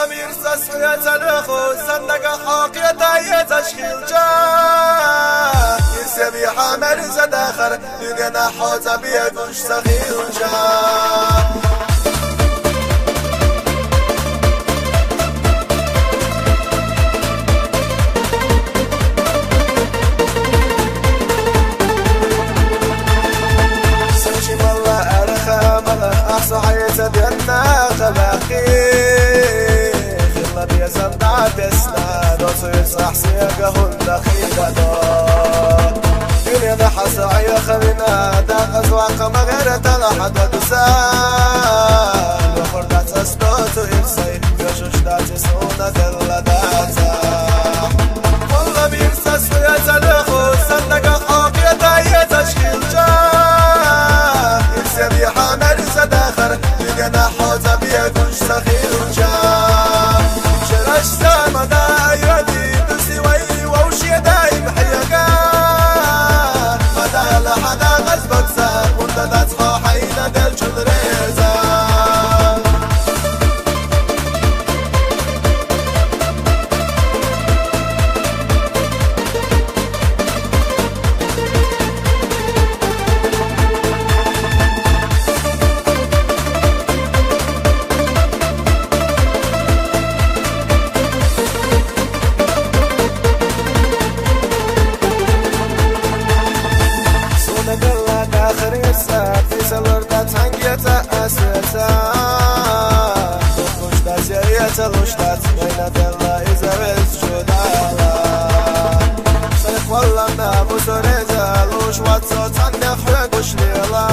والله ميرسس حياة الأخو صندق حاقية داية تشكيل جا يسبي حامل زد آخر دنيا حوزة بيقوش صغير جا صحيت بينا خلاقي خلا بيزن دعتسنا دوصير صح سيقه الدخيلة دو دنيا ذا حصعي خلينا دا قزواق مغيرة لحد دسان وفردات سسنوت وإرسي يشوش داتسونا دل داتا والله بيرسس ويا الأخو صندق حاقية داية تشكيل جا يرسي حامل زد آخر لقنا حوزة بيقوش صغير جا شرش سامدا يدي تسوي ووشي دايم حيقا مدى لحدا غزبك سار وانت تصحى حينا دل جدريزا آخر يسا في سلردات هنگيتا أسيتا وخشتا سيريتا غشتات بين دلا إذا بس شدالا سيخ والله ناموس وريزا لوش واتسوت عني أخرقوش ليلا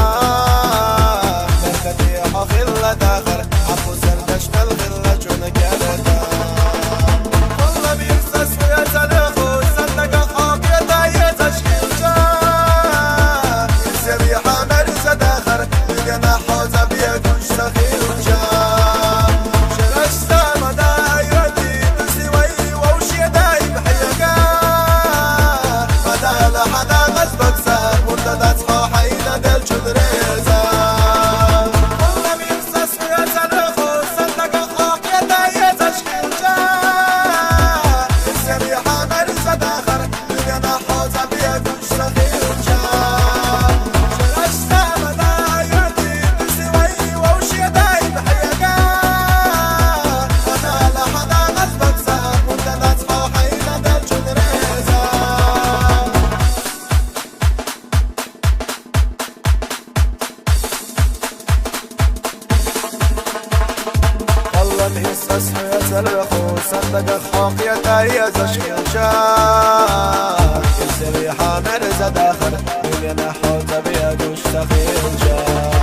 مركتي حخيلة داخر عفو سردش بالغلة جونك يالتا والله بيرسس ويا الأخو صندق حاقية داية تشكيل جا لقنا حوزة بيقوش صغير جا شرش سامدا يدي تسوي ووشي دايم حيقا مدى لحدا غزبك سار وانت تصحى حينا دل جدريزا والله بيرسس ويا الأخو صندق حاقية داية تشكيل جا يسمي حامل زد آخر لقنا حوزة بيقوش صغير جا يسس حياة الأخو صندق حاقية داية تشكيل جا يسري حامل زد آخر لقنا حوزة بيقوش صغير جا